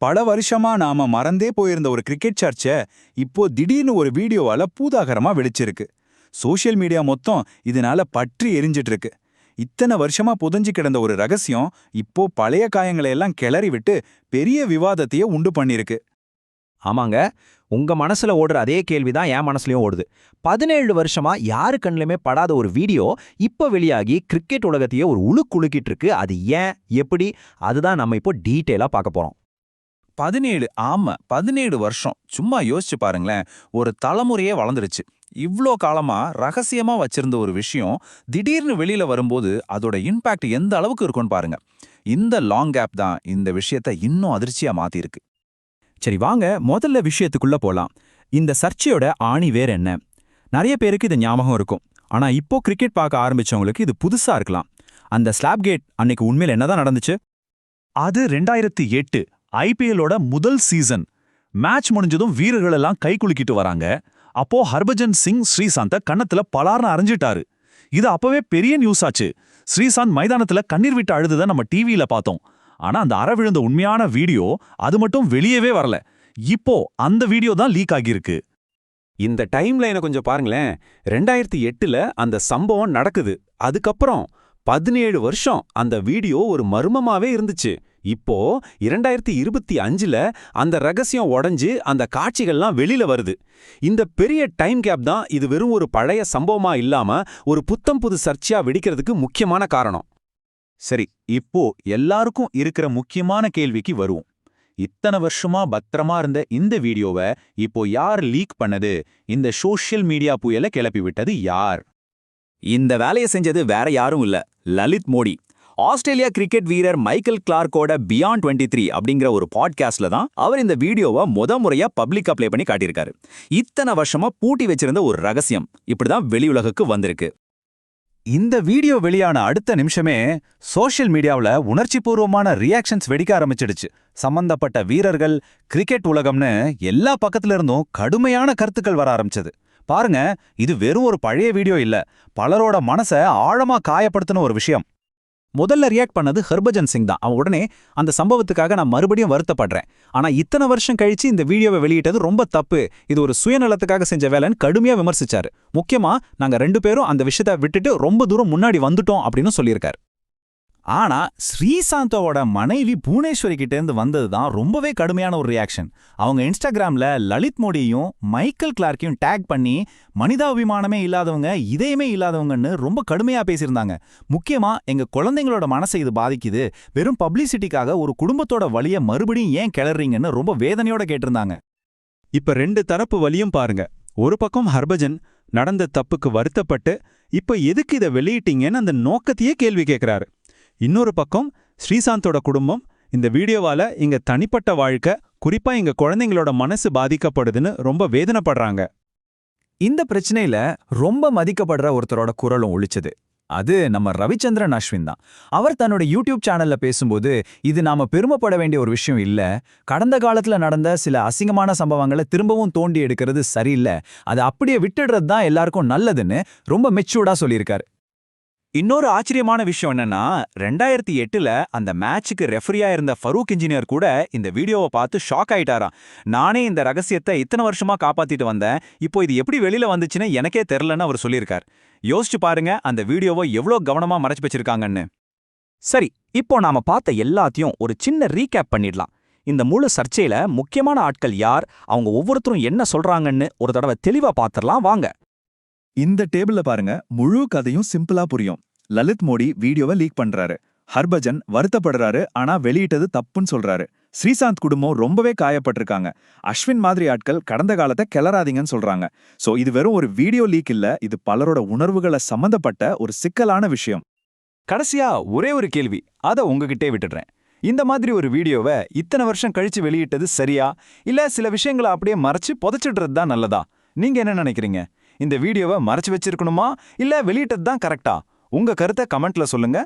பல வருஷமா நாம மறந்தே போயிருந்த ஒரு கிரிக்கெட் சர்ச்சை இப்போ திடீர்னு ஒரு வீடியோவால பூதாகரமா வெடிச்சிருக்கு. சோஷியல் மீடியா மொத்தம் இதனால பற்றி எரிஞ்சிட்டு இருக்கு. இத்தனை வருஷமா புதஞ்சு கிடந்த ஒரு ரகசியம் இப்போ பழைய காயங்களை எல்லாம் கிளறி விட்டு பெரிய விவாதத்தையே உண்டு பண்ணிருக்கு. ஆமாங்க, உங்க மனசுல ஓடுற அதே கேள்விதான் என் மனசுலயும் ஓடுது. 17 வருஷமா யாரு கண்ணுலயுமே படாத ஒரு வீடியோ இப்ப வெளியாகி கிரிக்கெட் உலகத்தையே ஒரு உழுக்கிட்டு இருக்கு. அது ஏன், எப்படி, அதுதான் நம்ம இப்போ டீட்டெயிலா பார்க்க போறோம். 17 வருஷம் சும்மா யோசிச்சு பாருங்களேன். ஒரு தலைமுறையே வளர்ந்துருச்சு. இவ்ளோ காலமா ரகசியமா வச்சிருந்த ஒரு விஷயம் திடீர்னு வெளியில வரும்போது அதோட இம்பாக்ட் எந்த அளவுக்கு இருக்கும்னு பாருங்க. இந்த லாங் கேப் தான் இந்த விஷயத்தை இன்னும் அதிர்ச்சியா மாத்திருக்கு. சரி வாங்க, முதல்ல விஷயத்துக்குள்ள போலாம். இந்த சர்ச்சையோட ஆணி வேற என்ன? நிறைய பேருக்கு இது ஞாபகம் இருக்கும். ஆனா இப்போ கிரிக்கெட் பார்க்க ஆரம்பிச்சவங்களுக்கு இது புதுசா இருக்கலாம். அந்த ஸ்லாப் கேட் அன்னைக்கு உண்மையில என்னதான் நடந்துச்சு? அது 2008 ஐபிஎல்லோட முதல் சீசன். மேட்ச் முடிஞ்சதும் வீரர்கள் எல்லாம் கை குலுக்கிட்டு வராங்க. அப்போ ஹர்பஜன் சிங் ஸ்ரீசாந்த கன்னத்துல பலார்னு அரைஞ்சிட்டாரு. இது அப்பவே பெரிய நியூஸ் ஆச்சு. ஸ்ரீசாந்த் மைதானத்துல கண்ணீர் விட்டு அழுதுத நம்ம டிவியில பார்த்தோம். ஆனா அந்த அற விழுந்த உண்மையான வீடியோ அது மட்டும் வெளியவே வரல. இப்போ அந்த வீடியோ தான் லீக் ஆகியிருக்கு. இந்த டைம் லைனை கொஞ்சம் பாருங்களேன். 2008ல அந்த சம்பவம் நடக்குது. அதுக்கப்புறம் 17 வருஷம் அந்த வீடியோ ஒரு மர்மமாவே இருந்துச்சு. இப்போ 2025ல அந்த ரகசியம் உடைஞ்சு அந்த காட்சிகள்லாம் வெளியில வருது. இந்த பெரிய டைம் கேப் தான் இது வெறும் ஒரு பழைய சம்பவமா இல்லாம ஒரு புத்தம் புது சர்ச்சையா வெடிக்கிறதுக்கு முக்கியமான காரணம். சரி, இப்போ எல்லாருக்கும் இருக்கிற முக்கியமான கேள்விக்கு வருவோம். இத்தனை வருஷமா பத்திரமா இருந்த இந்த வீடியோவை இப்போ யார் லீக் பண்ணது? இந்த சோஷியல் மீடியா புயலை கிளப்பி விட்டது யார்? இந்த வேலையை செஞ்சது வேற யாரும் இல்ல, லலித் மோடி. ஆஸ்திரேலியா கிரிக்கெட் வீரர் மைக்கேல் கிளார்க்கோட பியாண்ட் 23 அப்படிங்கிற ஒரு பாட்காஸ்ட்ல தான் அவர் இந்த வீடியோவை முறையா பப்ளிக்கா ப்ளே பண்ணி காட்டியிருக்காரு. இத்தனை வருஷமா பூட்டி வச்சிருந்த ஒரு ரகசியம் இப்படிதான் வெளியுலகுக்கு வந்திருக்கு. இந்த வீடியோ வெளியான அடுத்த நிமிஷமே சோஷியல் மீடியாவில் உணர்ச்சிபூர்வமான ரியாக்ஷன்ஸ் வெடிக்க ஆரம்பிச்சிடுச்சு. சம்பந்தப்பட்ட வீரர்கள், கிரிக்கெட் உலகம்னு எல்லா பக்கத்துல இருந்தும் கடுமையான கருத்துக்கள் வர ஆரம்பிச்சது. பாருங்க, இது வெறும் ஒரு பழைய வீடியோ இல்ல, பலரோட மனசை ஆழமா காயப்படுத்தின ஒரு விஷயம். முதல்ல ரியாக்ட் பண்ணது ஹர்பஜன் சிங் தான். அவன் உடனே அந்த சம்பவத்துக்காக நான் மறுபடியும் வருத்தப்படுறேன், ஆனா இத்தனை வருஷம் கழிச்சு இந்த வீடியோவை வெளியிட்டது ரொம்ப தப்பு, இது ஒரு சுயநலத்துக்காக செஞ்ச வேலைன்னு கடுமையா விமர்சிச்சாரு. முக்கியமா நாங்க 2 பேரும் அந்த விஷயத்தை விட்டுட்டு ரொம்ப தூரம் முன்னாடி வந்துட்டோம் அப்படின்னு சொல்லியிருக்காரு. ஆனா ஸ்ரீசாந்தோட மனைவி புவனேஸ்வரி கிட்டேருந்து வந்தது தான் ரொம்பவே கடுமையான ஒரு ரியாக்ஷன். அவங்க இன்ஸ்டாகிராம்ல லலித் மோடியையும் மைக்கேல் கிளார்க்கையும் டேக் பண்ணி மனிதாபிமானமே இல்லாதவங்க, இதயமே இல்லாதவங்கன்னு ரொம்ப கடுமையா பேசியிருந்தாங்க. முக்கியமா எங்க குழந்தைங்களோட மனசை இது பாதிக்குது, வெறும் பப்ளிசிட்டிக்காக ஒரு குடும்பத்தோட வலிய மறுபடியும் ஏன் கிளறீங்கன்னு ரொம்ப வேதனையோட கேட்டிருந்தாங்க. இப்ப 2 தரப்பு வலியும் பாருங்க. ஒரு பக்கம் ஹர்பஜன் நடந்த தப்புக்கு வருத்தப்பட்டு இப்ப எதுக்கு இதை வெளியிட்டீங்கன்னு அந்த நோக்கத்தையே கேள்வி கேட்கிறாரு. இன்னொரு பக்கம் ஸ்ரீசாந்தோட குடும்பம் இந்த வீடியோவால எங்க தனிப்பட்ட வாழ்க்கை, குறிப்பா எங்க குழந்தைங்களோட மனசு பாதிக்கப்படுதுன்னு ரொம்ப வேதனைப்படுறாங்க. இந்த பிரச்சனையில ரொம்ப மதிக்கப்படுற ஒருத்தரோட குரலும் ஒழிச்சது. அது நம்ம ரவிச்சந்திரன் அஸ்வின் தான். அவர் தன்னோட யூடியூப் சேனல்ல பேசும்போது, இது நாம பெருமைப்பட வேண்டிய ஒரு விஷயம் இல்ல, கடந்த காலத்துல நடந்த சில அசிங்கமான சம்பவங்களை திரும்பவும் தோண்டி எடுக்கிறது சரியில்லை, அதை அப்படியே விட்டுடுறது தான் எல்லாருக்கும் நல்லதுன்னு ரொம்ப மெச்சூர்டா சொல்லியிருக்காரு. இன்னொரு ஆச்சரியமான விஷயம் என்னன்னா, 2008ல அந்த மேட்சுக்கு ரெஃபரியா இருந்த ஃபரூக் இன்ஜினியர் கூட இந்த வீடியோவை பார்த்து ஷாக் ஆயிட்டாராம். நானே இந்த ரகசியத்தை இத்தனை வருஷமா காப்பாத்திட்டு வந்தேன், இப்போ இது எப்படி வெளியில வந்துச்சுன்னு எனக்கே தெரிலன்னு அவர் சொல்லியிருக்கார். யோசிச்சு பாருங்க அந்த வீடியோவை எவ்வளோ கவனமா மறைச்சு வச்சிருக்காங்கன்னு. சரி, இப்போ நாம பார்த்த எல்லாத்தையும் ஒரு சின்ன ரீகேப் பண்ணிடலாம். இந்த முழு சர்ச்சையில முக்கியமான ஆட்கள் யார், அவங்க ஒவ்வொருத்தரும் என்ன சொல்றாங்கன்னு ஒரு தடவை தெளிவா பார்த்துடலாம் வாங்க. இந்த டேபிள்ல பாருங்க, முழு கதையும் சிம்பிளா புரியும். லலித் மோடி வீடியோவை லீக் பண்றாரு. ஹர்பஜன் வருத்தப்படுறாரு, ஆனா வெளியிட்டது தப்புன்னு சொல்றாரு. ஸ்ரீசாந்த் குடும்பம் ரொம்பவே காயப்பட்டிருக்காங்க. அஸ்வின் மாதிரி ஆட்கள் கடந்த காலத்தை கிளறாதீங்கன்னு சொல்றாங்க. சோ இது வெறும் ஒரு வீடியோ லீக் இல்ல, இது பலரோட உணர்வுகளை சம்பந்தப்பட்ட ஒரு சிக்கலான விஷயம். கடைசியா ஒரே ஒரு கேள்வி, அதை உங்ககிட்டே விட்டுடுறேன். இந்த மாதிரி ஒரு வீடியோவை இத்தனை வருஷம் கழிச்சு வெளியிட்டது சரியா, இல்ல சில விஷயங்களை அப்படியே மறைச்சு புதைச்சிடுறது தான் நல்லதா? நீங்க என்ன நினைக்கிறீங்க? இந்த வீடியோவை மறைச்சு வச்சிருக்கணுமா, இல்ல வெளியிட்டது தான் கரெக்டா? உங்க கருத்தை கமெண்ட்ல சொல்லுங்க.